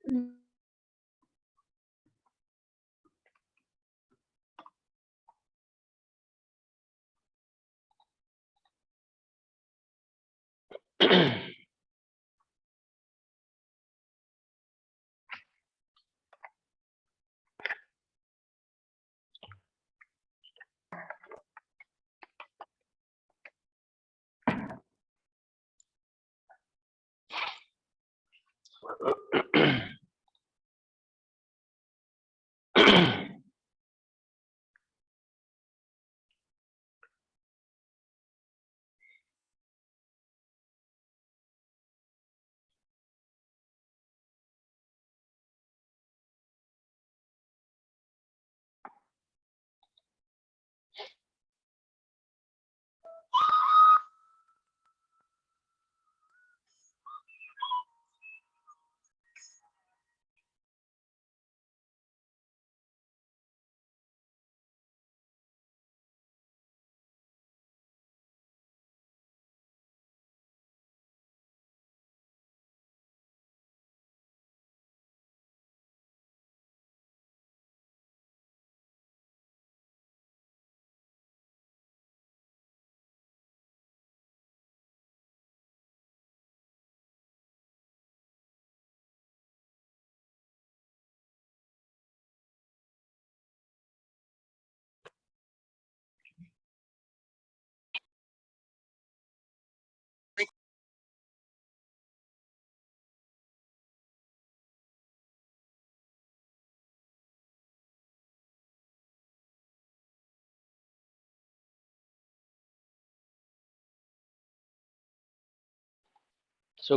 So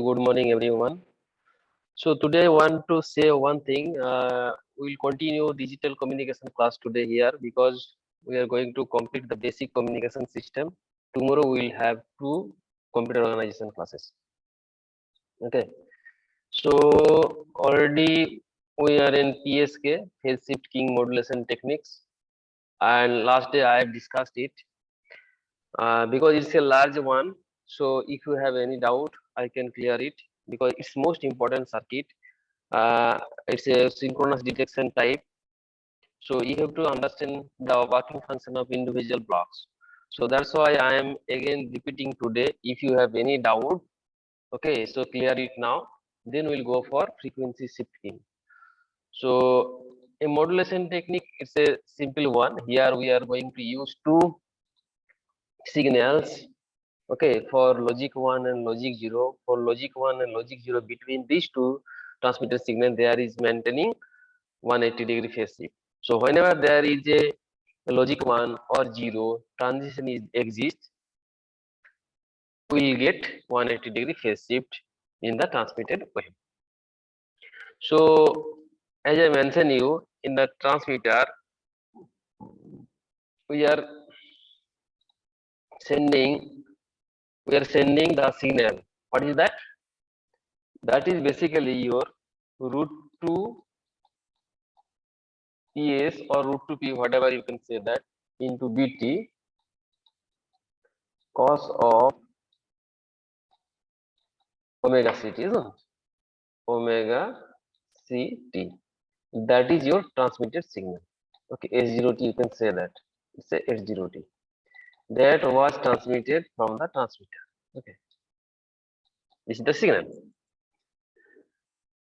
good morning, everyone. So today I want to say one thing. We'll continue digital communication class today here because we are going to complete the basic communication system. Tomorrow we will have two computer organization classes. Okay. So already we are in PSK, phase shift keying modulation techniques, and last day I have discussed it because it's a large one. So if you have any doubt, I can clear it because it's most important circuit. It's a synchronous detection type. So you have to understand the working function of individual blocks. So that's why I am again repeating today. If you have any doubt, okay, so clear it now. Then we'll go for frequency shifting. So a modulation technique is a simple one. Here we are going to use two signals. Okay, for logic 1 and logic 0. For logic 1 and logic 0, between these two transmitter signal, there is maintaining 180-degree phase shift. So whenever there is a logic 1 or 0 transition exists, we will get 180-degree phase shift in the transmitted wave. So as I mentioned you, in the transmitter, we are sending the signal. What is that? That is basically your root 2 PS or root 2P, whatever you can say that, into BT cos of omega CT, isn't it? Omega CT. That is your transmitted signal. Okay, H0T, you can say that. It's a H0T. That was transmitted from the transmitter. Okay, this is the signal.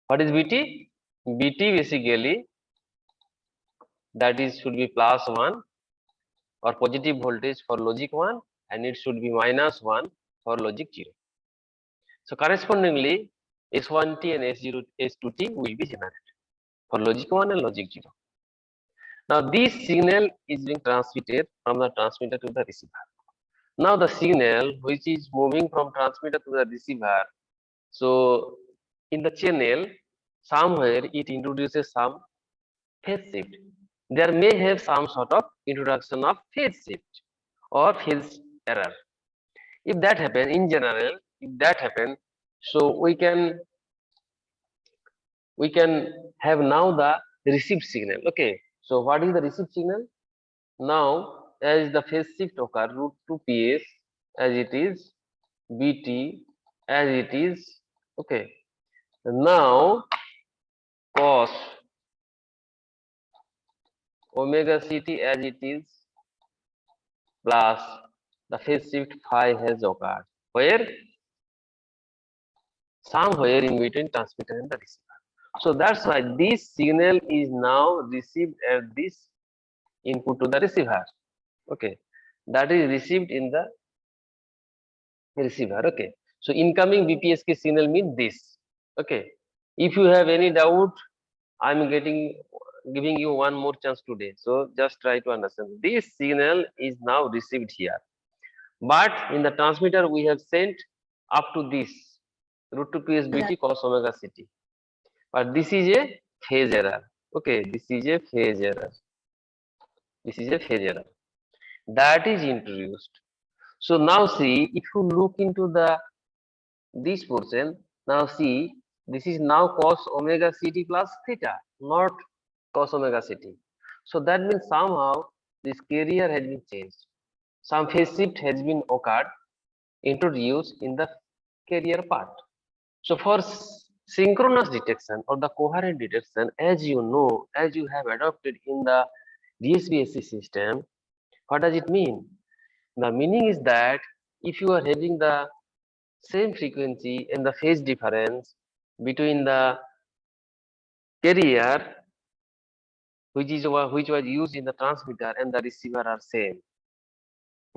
What is BT? BT basically that is should be +1 or positive voltage for logic 1 and it should be -1 for logic 0. So correspondingly, S1T and S2T will be generated for logic 1 and logic 0. Now this signal is being transmitted from the transmitter to the receiver. Now the signal which is moving from transmitter to the receiver, so in the channel somewhere it introduces some phase shift. There may have some sort of introduction of phase shift or phase error. If that happens, in general, if that happens, so we can have now the received signal. Okay, so what is the received signal? Now as the phase shift occur, root 2 PS as it is, BT as it is. Okay, now cos omega ct as it is plus the phase shift phi has occurred where somewhere in between transmitter and the receiver. So that's why this signal is now received as this input to the receiver. Okay, that is received in the receiver. Okay, so incoming BPSK signal means this. Okay, if you have any doubt, I'm giving you one more chance today. So just try to understand. This signal is now received here, but in the transmitter we have sent up to this root 2 PSBT cos omega ct. But this is a phase error. Okay, this is a phase error. This is a phase error that is introduced. So now see, if you look into the this portion, now see, this is now cos omega ct plus theta, not cos omega ct. So that means somehow this carrier has been changed. Some phase shift has been occurred, introduced in the carrier part. So for synchronous detection or the coherent detection, as you know, as you have adopted in the DSP-AC system, what does it mean? The meaning is that if you are having the same frequency and the phase difference between the carrier which was used in the transmitter and the receiver are same,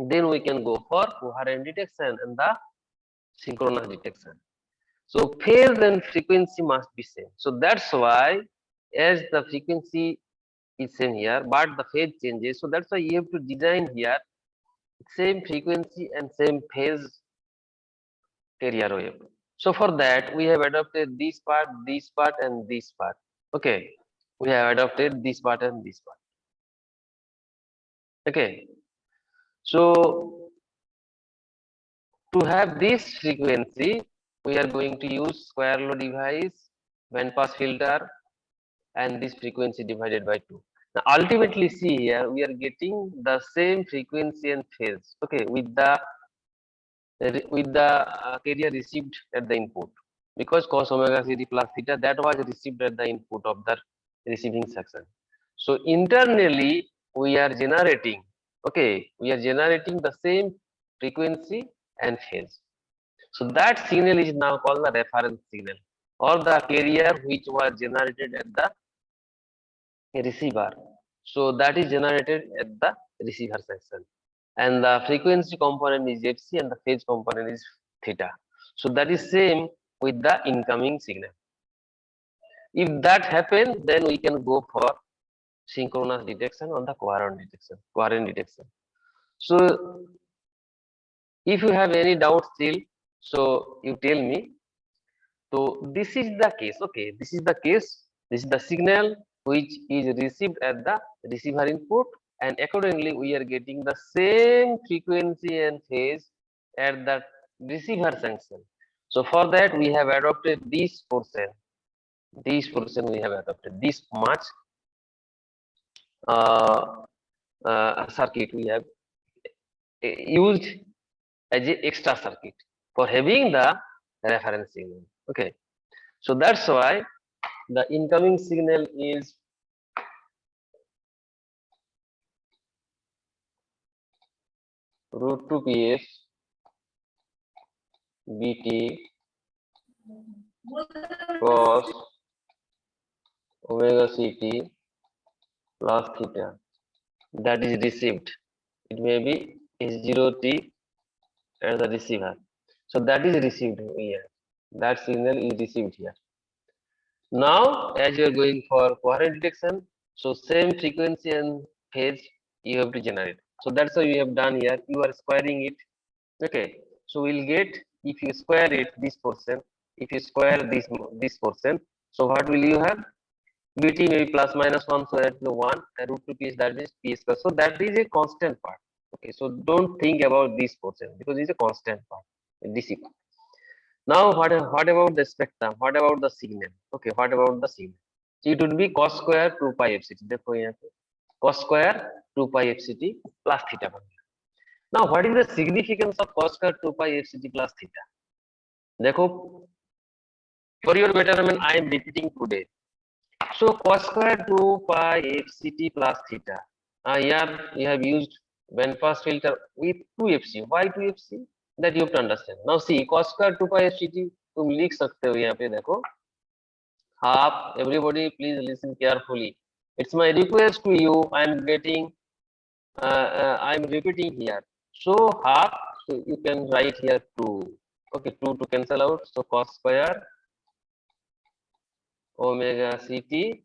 then we can go for coherent detection and the synchronous detection. So phase and frequency must be same. So that's why as the frequency is same here, but the phase changes. So that's why you have to design here same frequency and same phase carrier wave. So for that we have adopted this part, and this part. Okay, we have adopted this part and this part. Okay, so to have this frequency, we are going to use square law device, band pass filter, and this frequency divided by 2. Now ultimately see here, we are getting the same frequency and phase, okay, with the carrier received at the input, because cos omega ct plus theta that was received at the input of the receiving section. So internally we are generating, okay, we are generating the same frequency and phase. So that signal is now called the reference signal or the carrier which was generated at the receiver. So that is generated at the receiver section, and the frequency component is fc and the phase component is theta. So that is same with the incoming signal. If that happens, then we can go for synchronous detection on the coherent detection. So if you have any doubt still, so you tell me. So this is the case. Okay, this is the case. This is the signal which is received at the receiver input, and accordingly we are getting the same frequency and phase at the receiver section. So for that we have adopted this portion. This portion we have adopted this much circuit we have used as a extra circuit for having the reference signal. Okay, so that's why the incoming signal is root 2 PS BT cos omega CT plus theta, that is received. It may be S0T as the receiver. So that is received here. That signal is received here. Now, as you are going for coherent detection, so same frequency and phase you have to generate. So that's why you have done here. You are squaring it. Okay. So we'll get, if you square it, this portion. If you square this portion, so what will you have? BT may be plus minus 1, so that's the 1, and root 2 PS, that is PS square. So that is a constant part. Okay, so don't think about this portion because it's a constant part. DC. Now what about the spectrum? What about the signal? Okay, what about the signal? So it would be cos square 2 pi fct. देखो यहाँ पे cos square 2 pi fct plus theta बन गया. Now what is the significance of cos square 2 pi fct plus theta? देखो, for your betterment I am repeating today. So cos square 2 pi fct plus theta. Here you have used band pass filter with 2fc. Why 2fc? That you have to understand. Now see cos square 2 pi fct तुम लिख सकते हो यहाँ पे देखो half. Everybody please listen carefully. It's my request to you. I'm repeating here. So half, so you can write here 2. Okay, 2 to cancel out. So cos square omega ct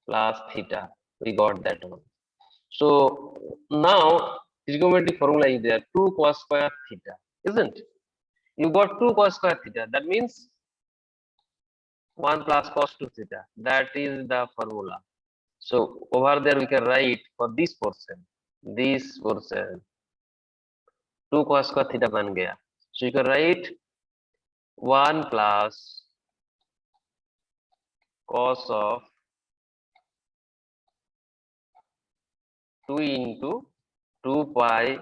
plus theta. We got that one. So now trigonometric formula is there. 2 cos square theta, isn't? You got 2 cos square theta. That means 1 plus cos 2 theta. That is the formula. So over there we can write for this portion 2 cos square theta बन गया. So you can write 1 plus cos of 2 into 2 pi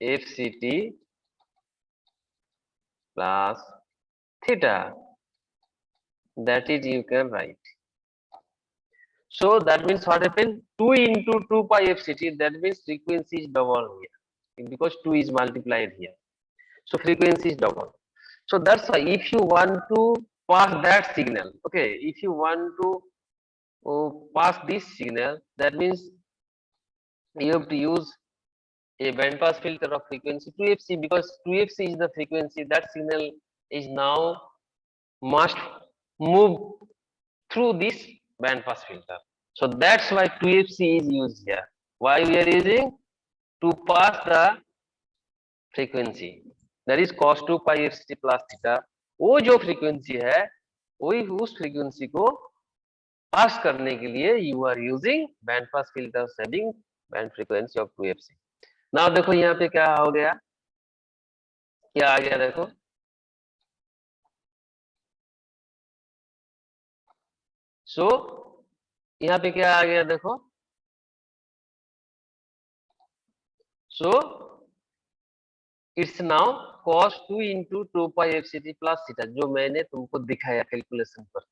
fct plus theta. That is you can write. So that means what happened? 2 into 2 pi fct. That means frequency is double here because 2 is multiplied here. So frequency is double. So that's why if you want to pass that signal, okay, if you want to pass this signal, that means you have to use a band pass filter of frequency 2fc because 2fc is the frequency that signal is now must move through this band pass filter. So that's why 2fc is used here. Why we are using? To pass the frequency. That is cos 2 pi fct plus theta. वो जो frequency है वही उस frequency को पास करने के लिए you are using band pass filter setting band frequency of 2fc. Now देखो यहाँ पे क्या हो गया, क्या आ गया देखो. सो यहाँ पे क्या आ गया देखो. So it's now cos 2 into 2 pi fct plus theta जो मैंने तुमको दिखाया कैलकुलेशन पर.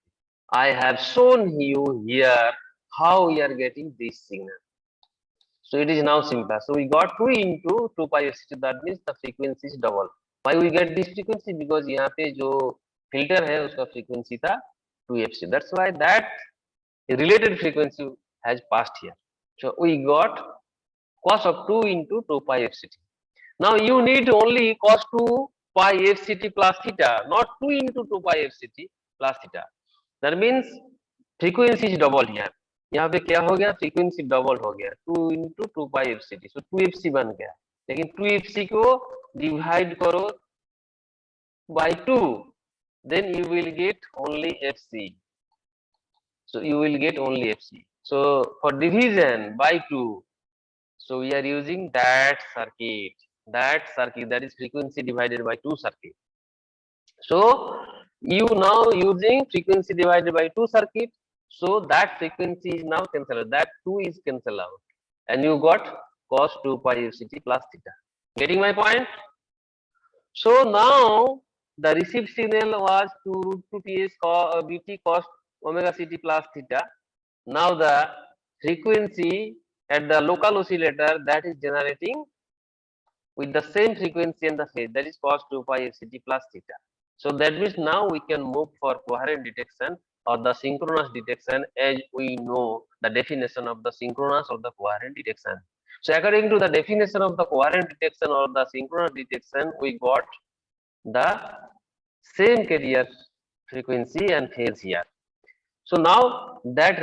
I have shown you here how we are getting this signal. So it is now simple. So we got 2 into 2 pi fct. That means the frequency is double. Why we get this frequency? Because यहाँ पे जो filter है उसका frequency था 2fc. That's why that related frequency has passed here. So we got cos of 2 into 2 pi fct. Now you need only cos 2 pi fct plus theta, not 2 into 2 pi fct plus theta. That means frequency is double here. यहाँ पे क्या हो गया, frequency double हो गया 2 into 2 pi fct. So 2fc बन गया, लेकिन 2fc को डिवाइड करो by 2, then you will get only fc. So you will get only fc. So for division by 2, so we are using that circuit. That is frequency divided by 2 circuit. So you now using frequency divided by 2 circuit. So that frequency is now cancelled. That 2 is cancelled out, and you got cos 2 pi fct plus theta. Getting my point? So now the received signal was 2 root 2 ts bt cos omega ct plus theta. Now the frequency at the local oscillator that is generating with the same frequency and the phase, that is cos 2 pi fct plus theta. So that means now we can move for coherent detection or the synchronous detection, as we know the definition of the synchronous or the coherent detection. So according to the definition of the coherent detection or the synchronous detection, we got the same carrier frequency and phase here. So now that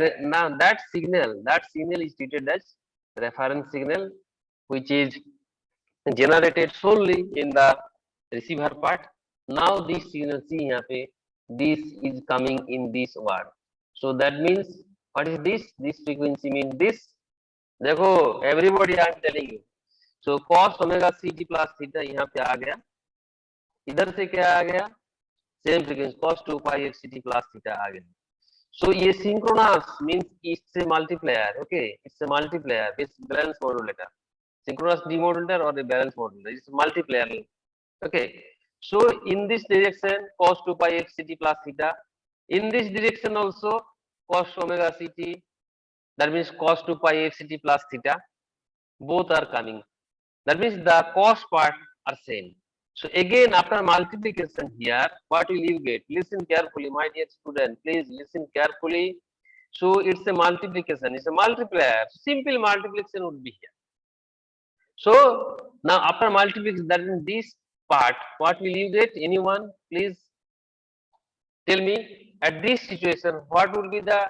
signal is treated as reference signal, which is generated solely in the receiver part. Now this signal, see यहाँ पे, this is coming in this word. So that means what is this? This frequency means this. देखो everybody I am telling you. So cos omega ct plus theta यहाँ पे आ गया, इधर से क्या आ गया, same frequency cos 2 pi fct plus theta आ गया. So ये synchronous means it's a multiplier. Okay, it's a multiplier. It's balance modulator. Synchronous demodulator or a balance modulator. It's multiplier. Okay. So in this direction cos 2 pi fct plus theta. In this direction also cos omega ct, that means cos 2 pi fct plus theta, both are coming. That means the cos part are same. So again, after multiplication here, what will you get? Listen carefully, my dear student. Please listen carefully. So it's a multiplication. It's a multiplier. Simple multiplication would be here. So now after multiplication, that in this part, what will you get? Anyone? Please tell me. At this situation, what will be the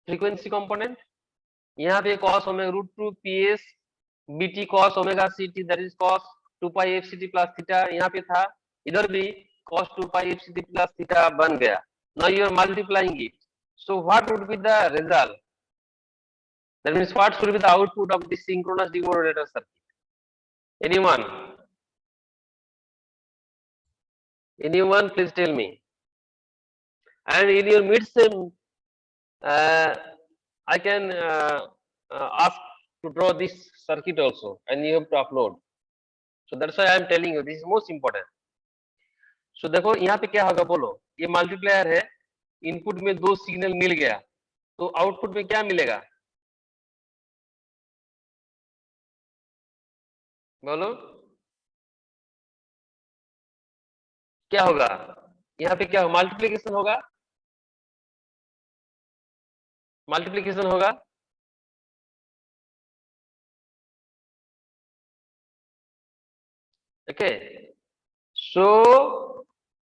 frequency component? यहाँ पे cos omega root 2 ps bt cos omega ct, that is cos 2 pi fct plus theta यहाँ पे था, इधर भी cos 2 pi fct plus theta बन गया. Now you are multiplying it. So what would be the result? That means what should be the output of this synchronous demodulator circuit? Anyone? Anyone? Please tell me. And in your mid-sem, I can ask to draw this circuit also, and you have to upload. So that's why I am telling you this is most important. So देखो यहाँ पे क्या होगा बोलो, ये multiplier है, input में दो सिग्नल मिल गया, तो आउटपुट में क्या मिलेगा बोलो, क्या होगा यहाँ पे, क्या होगा? मल्टीप्लिकेशन होगा, मल्टीप्लिकेशन होगा. ओके, सो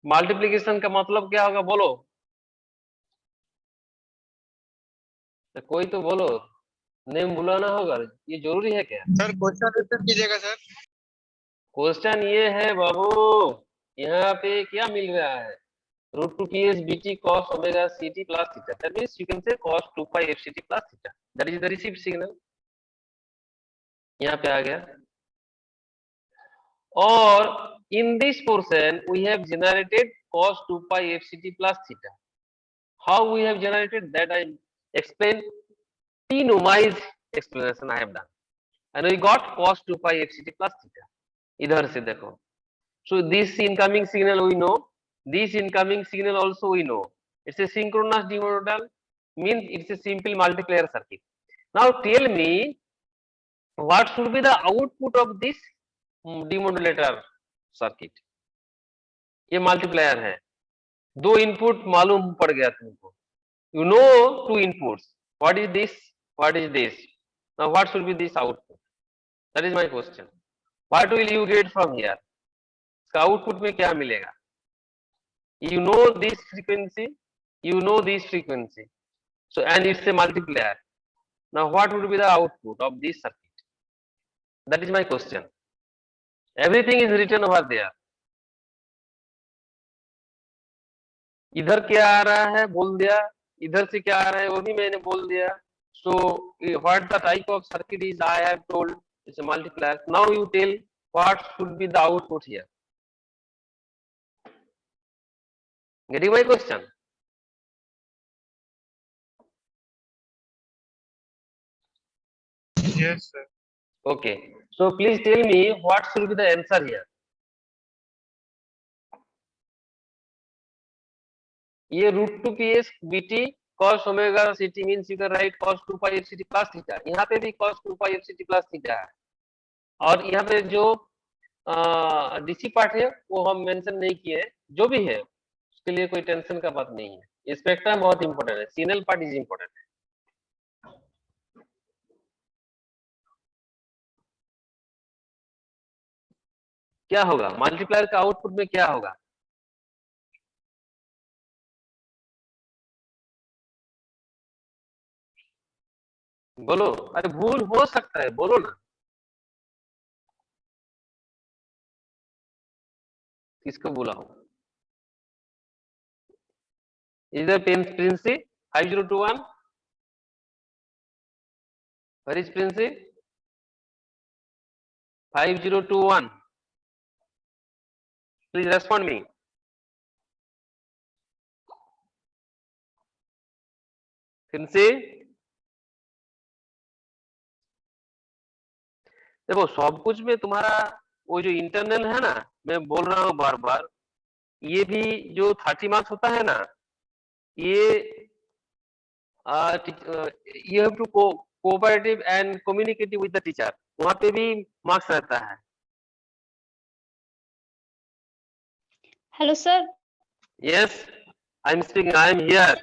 मल्टीप्लिकेशन का मतलब क्या होगा बोलो, तो कोई तो बोलो, नेम बुलाना होगा, ये जरूरी है क्या? सर क्वेश्चन रिपीट कीजिएगा सर. क्वेश्चन ये है बाबू, यहाँ पे क्या मिल रहा है, root 2 ps bt cos omega ct plus theta, that means you can say cos 2 pi fct plus theta, that is the received signal. यहाँ पे आ गया. और in this portion we have generated cos 2 pi fct plus theta. How we have generated that I explained. T-numerous explanation I have done, and we got cos 2 pi fct plus theta. इधर से देखो, so this incoming signal we know, this incoming signal also we know. It's a synchronous demodulator, means it's a simple multiplier circuit. Now tell me what should be the output of this demodulator circuit. ये multiplier है, दो input मालूम पड़ गया तुमको, you know two inputs, what is this, what is this. Now what should be this output? That is my question. What will you get from here? इसका output में क्या मिलेगा? You know this frequency, you know this frequency, so and it's a multiplier. Now what would be the output of this circuit? That is my question. Everything is written over there. इधर क्या आ रहा है बोल दिया, इधर से क्या आ रहा है वो भी मैंने बोल दिया. So what the type of circuit is I have told, it's a multiplier. Now you tell what should be the output here. Getting my question? Yes sir. Okay, so please tell me what should be the answer here. ये root 2 ps bt cos omega ct means you can write cos 2 pi fct plus theta. यहाँ पे भी cos 2 pi fct plus theta है, और यहाँ पे जो DC part है वो हम मेंशन नहीं किए, जो भी है उसके लिए कोई टेंशन का बात नहीं है. स्पेक्ट्रम बहुत इंपॉर्टेंट है, सिग्नल पार्ट इज इंपॉर्टेंट है. क्या होगा मल्टीप्लायर का आउटपुट में, क्या होगा? बोलो, अरे भूल हो सकता है, बोलो ना, किसको बोला हो? इधर Princy 5021, where is Princey? 5021, please respond me. Princey, देखो सब कुछ में तुम्हारा वो जो इंटरनल है ना, मैं बोल रहा हूँ बार बार, ये भी जो 30 मार्क्स होता है ना, ये you have to cooperative and communicative with the teacher, वहाँ पे भी मार्क्स रहता है. Hello sir. Yes, I'm speaking, I am here.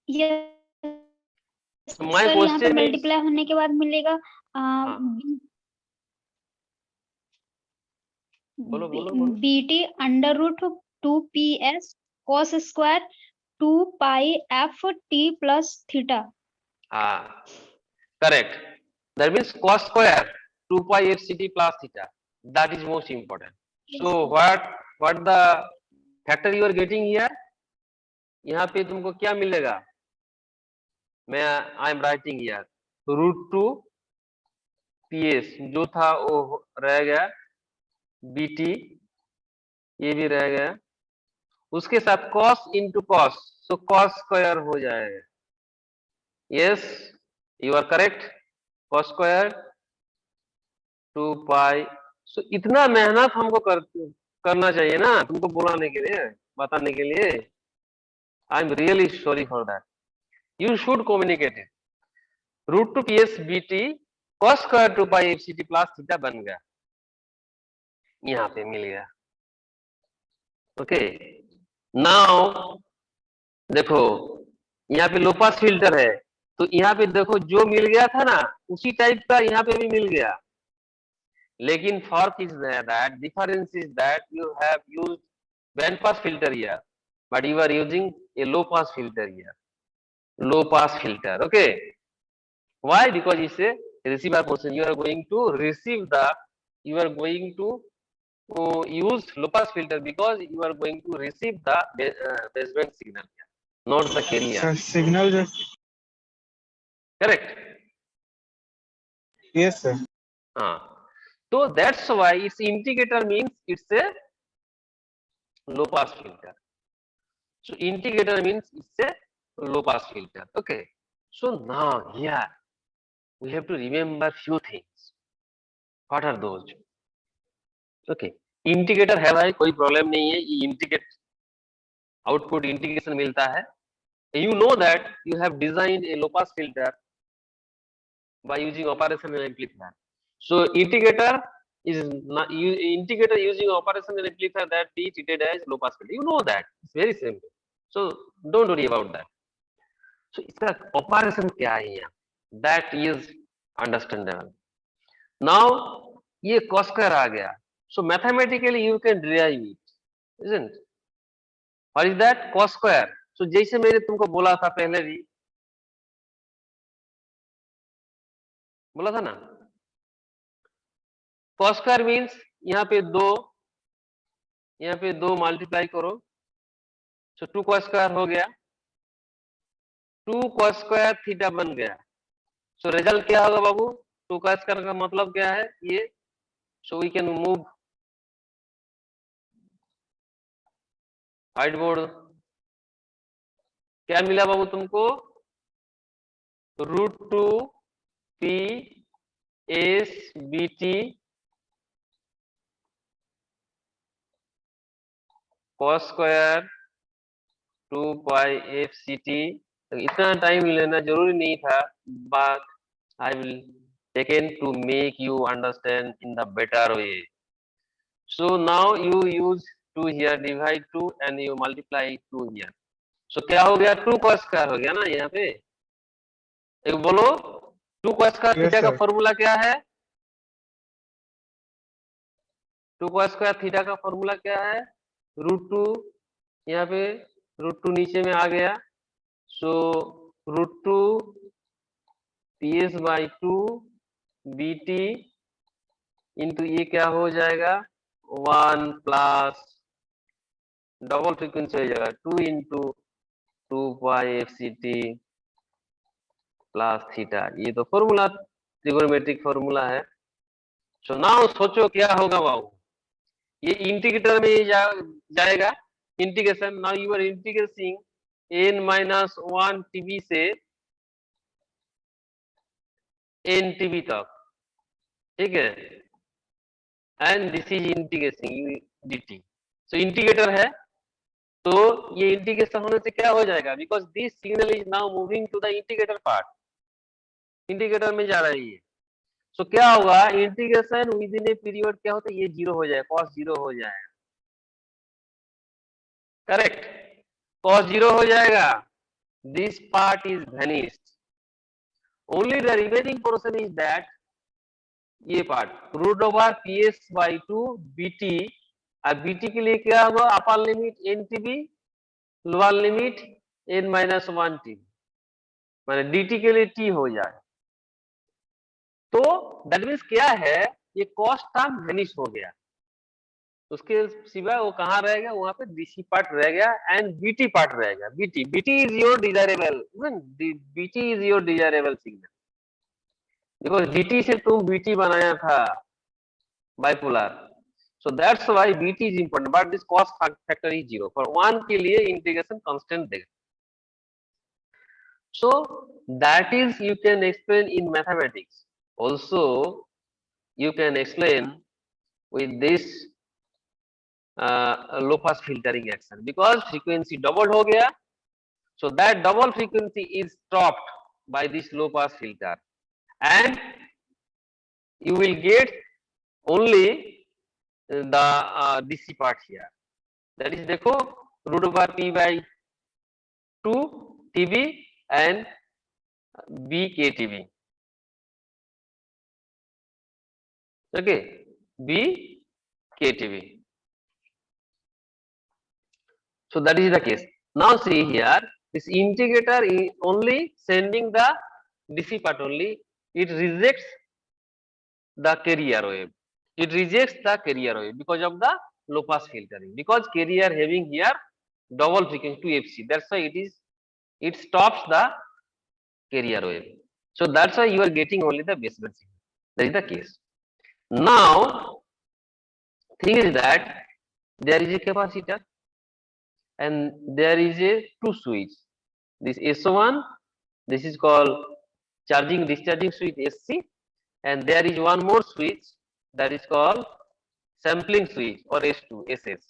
Yes So my sir, यहाँ पे question is, मल्टीप्लाई होने के बाद मिलेगा बोलो बोलो बोलो. BT under root 2PS cos square 2 pi FT plus theta. Correct. That means cos square 2 pi FCT plus theta. That is most important. So what the factor you are getting here? यहाँ पे तुमको क्या मिलेगा? मैं I am writing here √2 PS जो था वो रह गया, BT ये भी रह गया, उसके साथ cos into cos, so cos square हो जाएगा. Yes, you are correct. Cos square 2 pi. So इतना मेहनत हमको करना चाहिए ना तुमको बुलाने के लिए, बताने के लिए. I am really sorry for that. You should communicate it. √2 PS BT cos square 2 pi FCT plus theta बन गया, यहाँ पे मिल गया. ओके, नाउ देखो यहाँ पे लो पास फिल्टर है, तो यहाँ पे देखो जो मिल गया था ना उसी टाइप का यहाँ पे भी मिल गया. लेकिन फर्क is that difference is that you have used band pass filter here, but you are using a low pass filter here. Low pass filter, okay. Why? Because it's a receiver portion. You are going to receive the, you are going to use low pass filter because you are going to receive the baseband signal here, not the carrier. Sir, signal just. Correct. Yes, sir. So that's why its indicator means it's a low pass filter. So integrator means it's a low pass filter. Okay. So now here we have to remember few things. What are those? Okay. Integrator है भाई, कोई problem नहीं है, ये integrate output integration मिलता है. You know that you have designed a low pass filter by using operation and amplifier. So integrator is not integrator using operation and amplifier that be treated as low pass filter. You know that. It's very simple. So don't worry about that. So इसका operation क्या है यहाँ? That is understandable. Now ये cos square आ गया. So mathematically you can derive it, isn't it? What is that? Cos square. So जैसे मैंने तुमको बोला था पहले भी, बोला था ना, cos square means यहाँ पे दो मल्टीप्लाई करो, so 2 cos square हो गया, 2 cos square थीटा बन गया. So रिजल्ट क्या होगा बाबू? 2 cos square का मतलब क्या है ये? So we can move white board. क्या मिला बाबू तुमको? √2 PS BT cos square 2 pi FCT. इतना टाइम लेना जरूरी नहीं था, but I will taken to make you understand in the better way. So now you use 2 here, divide 2 and you multiply 2 here. So क्या हो गया? 2 cos स्क्वायर हो गया ना यहाँ पे. एक बोलो 2 cos स्क्वायर थीटा का फॉर्मूला क्या है? 2 cos स्क्वायर थीटा का फॉर्मूला क्या है? √2 यहाँ पे √2 नीचे में आ गया. सो √2 PS बाई 2 BT इंटू ये क्या हो जाएगा? 1 प्लस डबल फ्रीक्वेंसी हो जाएगा 2 into 2 pi FCT plus theta. ये तो फॉर्मूला ट्रिगोनोमेट्रिक फॉर्मूला है. सो नाउ सोचो क्या होगा बाबू? ये इंटीग्रेटर में जाएगा integration. Now you are integrating n-1 TB से n TB तक, ठीक है, and this is integrating dt. So integrator है, तो ये इंटीग्रेशन होने से क्या हो जाएगा, because this signal is now moving to the integrator part, integrator में जा रहा है ये। सो क्या होगा, integration within a period क्या होता है, ये जीरो हो जाएगा, कॉस जीरो हो जाएगा, करेक्ट, कॉस जीरो हो जाएगा, this part is vanished, only the remaining portion is that, ये part root over P S by two B T, और बीटी के लिए क्या होगा, upper limit N TB, lower limit N minus one T, माने dt के लिए t हो जाए। तो दैट मीन्स क्या है, ये कॉस्ट टर्म वेनिश हो गया, उसके सिवाय वो कहाँ रहेगा, वहां पे dc पार्ट रह गया एंड bt पार्ट रहेगा। bt is your desirable, bt is your desirable signal, because dt से तुम bt बनाया था bipolar, so that's why bt is important, but this cost factor is 0 for 1 के लिए इंटीग्रेशन कांस्टेंट देगा। So that is you can explain in mathematics. Also you can explain with this low pass filtering action, because frequency doubled हो गया, so that double frequency is stopped by this low pass filter, and you will get only the DC part here. That is देखो root over p by 2 TB and BKTB. Okay, BKTB. So that is the case. Now see here, this integrator is only sending the DC part only. It rejects the carrier wave. It rejects the carrier wave because of the low pass filtering. Because carrier having here double frequency 2FC. That's why it stops the carrier wave. So that's why you are getting only the baseband signal. That is the case. Now, thing is that there is a capacitor and there is a two switch. This S1, this is called charging discharging switch SC, and there is one more switch that is called sampling switch or S2 SS.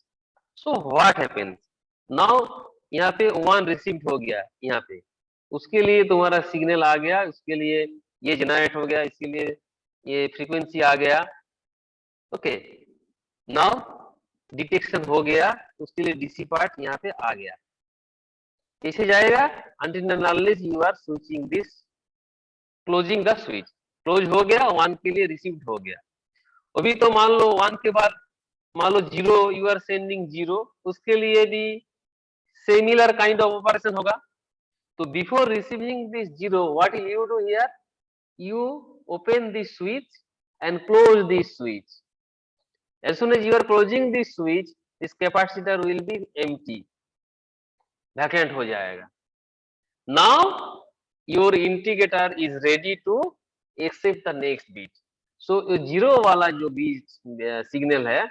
So what happens? Now यहाँ पे one received हो गया, यहाँ पे उसके लिए तुम्हारा signal आ गया, उसके लिए ये जनरेट हो गया, इसके लिए ये फ्रीक्वेंसी आ गया। ओके, नाउ डिटेक्शन हो गया, उसके लिए डीसी पार्ट यहाँ पे आ गया। कैसे जाएगा, until and unless you are switching this, closing the switch, close हो गया, वन के लिए रिसीव्ड हो गया। अभी तो मान लो वन के बाद मान लो zero, you are sending zero, उसके लिए भी सिमिलर काइंड ऑफ ऑपरेशन होगा। तो before receiving this zero, what will you do here, you open this switch and close this switch. As soon as you are closing this switch, this capacitor will be empty, vacant हो जाएगा। Now your integrator is ready to accept the next bit. So zero वाला जो beat signal है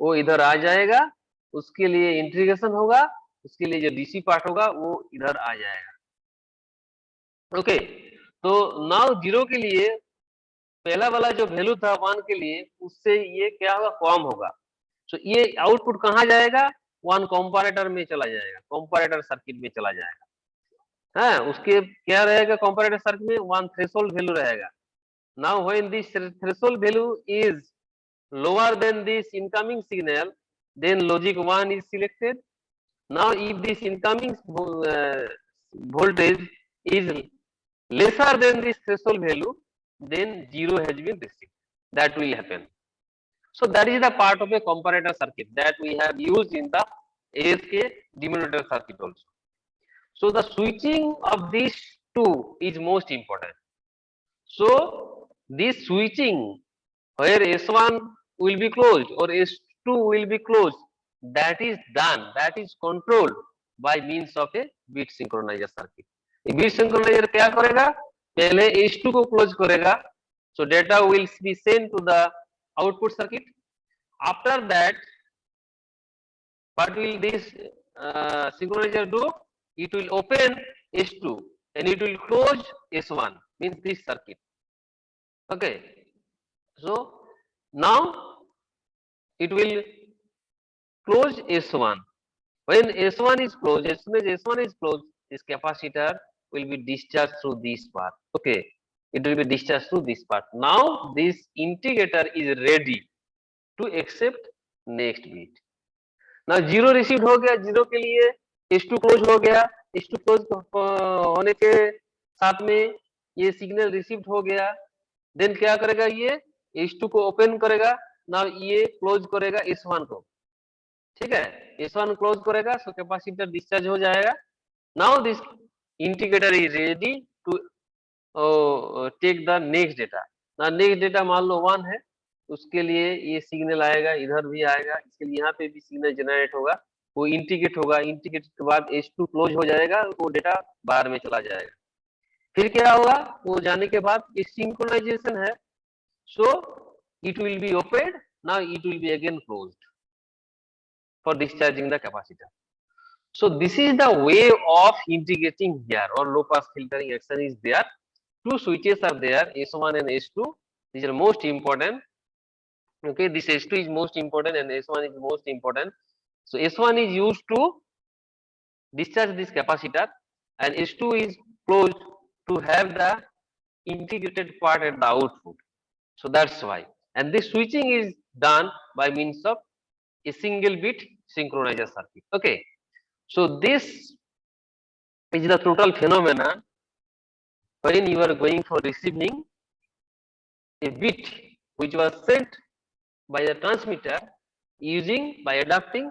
वो इधर आ जाएगा, उसके लिए इंटीग्रेशन होगा, उसके लिए जो डीसी पार्ट होगा वो इधर आ जाएगा। ओके, तो नाउ जीरो के लिए पहला वाला जो वैल्यू था वन के लिए, उससे ये क्या होगा, कम होगा। तो ये आउटपुट कहाँ जाएगा, वन कंपैरेटर में चला जाएगा, कंपैरेटर सर्किट में चला जाएगा। हाँ, उसके क्या रहेगा, कंपैरेटर सर्किट में वन थ्रेशोल्ड वैल्यू रहेगा। Now when this threshold value is lower than this incoming signal, then logic 1 is selected. Now if this incoming voltage is lesser than this threshold value, then 0 has been received. That will happen. So that is the part of a comparator circuit that we have used in the ASK denominator circuit also. So the switching of these two is most important. So this switching where S1 will be closed or S2 will be closed, that is done, that is controlled by means of a bit synchronizer circuit. Bit synchronizer क्या करेगा, पहले H2 को close करेगा, so data will be sent to the output circuit. After that, what will this synchronizer do? It will open H2 and it will close S1, means this circuit. Okay, so now it will close S1 When S1 is closed, as soon as S1 is closed, this capacitor will be discharged through this part. Okay, it will be discharged through this part. Now this integrator is ready to accept next bit. Now zero receive हो गया, zero के लिए S2 close हो गया, S2 close होने के साथ में ये सिग्नल रिसीव हो गया, देन क्या करेगा ये S2 को ओपन करेगा, ना ये क्लोज करेगा S1 को, ठीक है, S1 क्लोज करेगा, सो कैपेसिटर डिस्चार्ज हो जाएगा. Now this indicator is ready to take the next data. ना नेक्स्ट डेटा मान लो 1 है, उसके लिए ये सिग्नल आएगा, इधर भी आएगा, इसके लिए यहाँ पे भी सिग्नल जनरेट होगा, वो इंडिकेट होगा, इंडिकेट के बाद S2 क्लोज हो जाएगा, वो डेटा बाहर में चला जाएगा. फिर क्या होगा, वो जाने के बाद ये सिंक्रोनाइजेशन है, so it will be op-ed, now it will be again closed for discharging the capacitor. So this is the way of integrating here, or low pass filtering action is there. Two switches are there, S1 and S2. These are most important. Okay, this S2 is most important and S1 is most important. So S1 is used to discharge this capacitor and S2 is closed to have the integrated part at the output. So that's why. And this switching is done by means of a single bit synchronizer circuit. Okay, so this is the total phenomena when you are going for receiving a bit which was sent by the transmitter using by adapting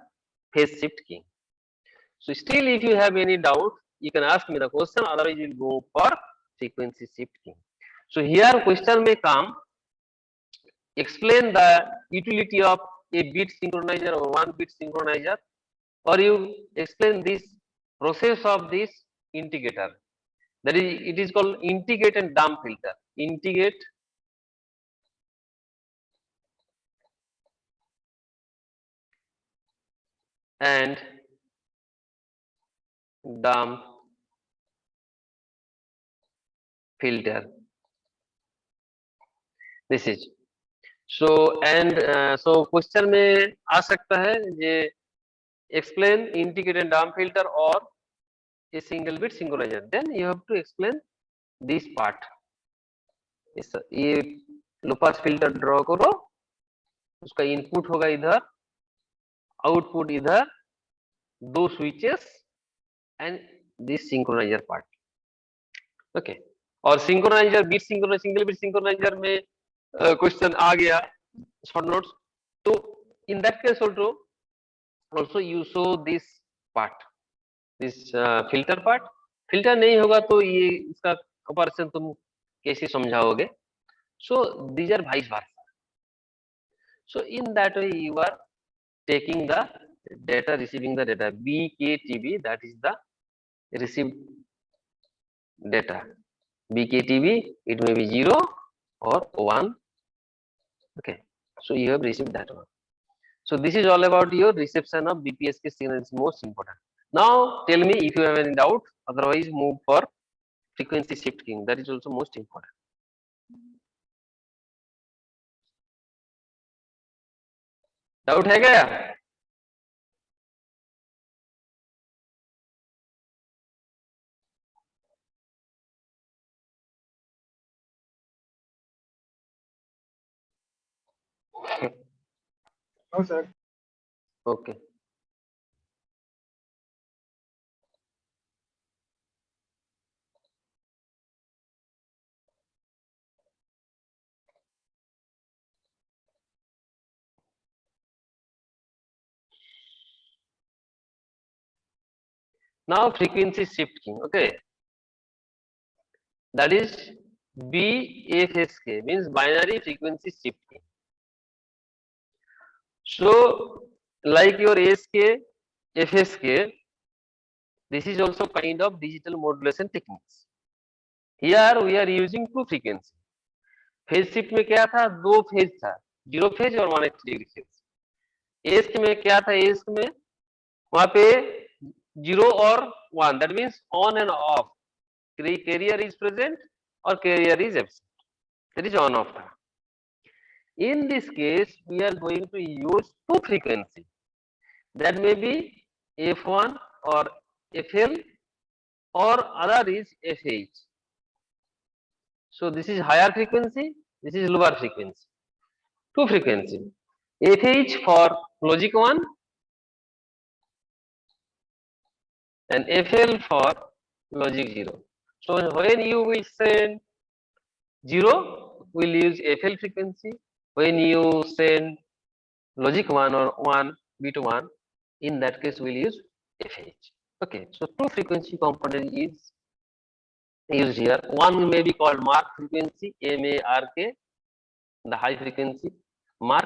phase shift key. So still if you have any doubt, you can ask me the question, otherwise we'll go for frequency shift key. So here question may come, explain the utility of a bit synchronizer or one bit synchronizer, or you explain this process of this integrator. That is, it is called integrate and dump filter. Integrate and dump filter. This is so, and so question में आ सकता है ये explain integrate and dump filter or a single bit synchronizer. Then you have to explain this part. ये लो pass filter draw करो, उसका input होगा इधर, output इधर, दो switches and this synchroniser part. Okay, और synchroniser bit synchroniser single bit synchroniser में question आ गया शॉर्ट नोट्स, तो in that case also you show this part, this filter part. Filter नहीं होगा तो ये इसका कंपैरिजन तुम कैसे समझाओगे? So these are vice versa. So in that way you are taking the data, receiving the data BKTB, that is the received data. BKTB, it may be 0 or 1. Okay, so you have received that one. So this is all about your reception of BPSK signal is most important. Now tell me if you have any doubt, otherwise move for frequency shift keying, that is also most important. Doubt है क्या? No, sir. Okay. Now frequency shift keying, okay, that is BFSK, means binary frequency shift keying. So like your SK, FSK, this is also kind of digital modulation techniques. Here we are using two frequency. Phase shift में क्या था, दो phase था, 0 phase और 180 degree phase. Ask में क्या था, ask में वहां पे 0 और 1, that means on and off, carrier is present और carrier is absent, that is on off था. In this case we are going to use two frequency, that may be F1 or FL, or other is FH. So this is higher frequency, this is lower frequency. Two frequency. FH for logic 1 and FL for logic 0. So when you will send 0, we'll use FL frequency. When you send logic 1 or 1 bit 1, in that case we'll use FH. Okay, so two frequency component is used here. One may be called mark frequency, MARK, the high frequency mark,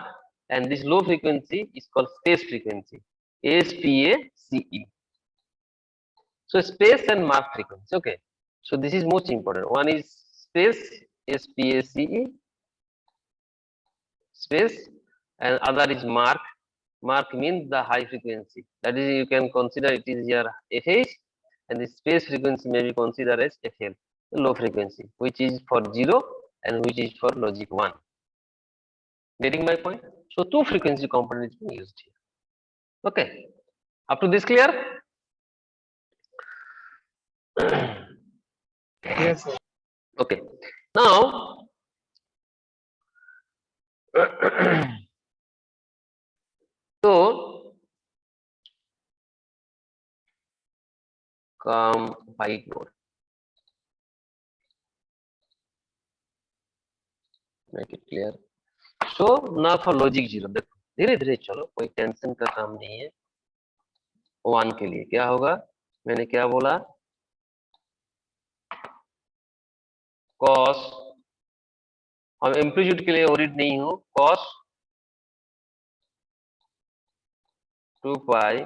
and this low frequency is called space frequency, SPACE. So space and mark frequency. Okay, so this is most important. One is space, SPACE, space, and other is mark. Mark means the high frequency. That is, you can consider it is your FH, and the space frequency may be considered as FL, the low frequency, which is for 0 and which is for logic 1. Getting my point? So two frequency components being used here. Okay, up to this clear? Yes, sir. Okay, now so come white note. Make it clear. So now for logic 0, देखो धीरे धीरे चलो, कोई tension का काम नहीं है. 1 के लिए क्या होगा, मैंने क्या बोला, cos, हम एम्पलीट्यूड के लिए ओरिड नहीं हो, cos 2 पाई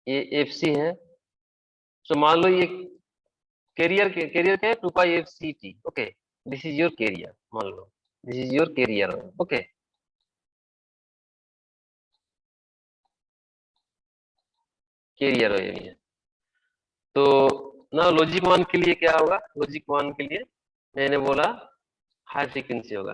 ये FC है. so मान लो ये कैरियर क्या है, 2 pi FCT. Okay, this is your carrier, मान लो this is your carrier. Okay, carrier है. तो ना लॉजिक 1 के लिए क्या होगा, लॉजिक 1 के लिए मैंने बोला हाई फ्रीक्वेंसी होगा.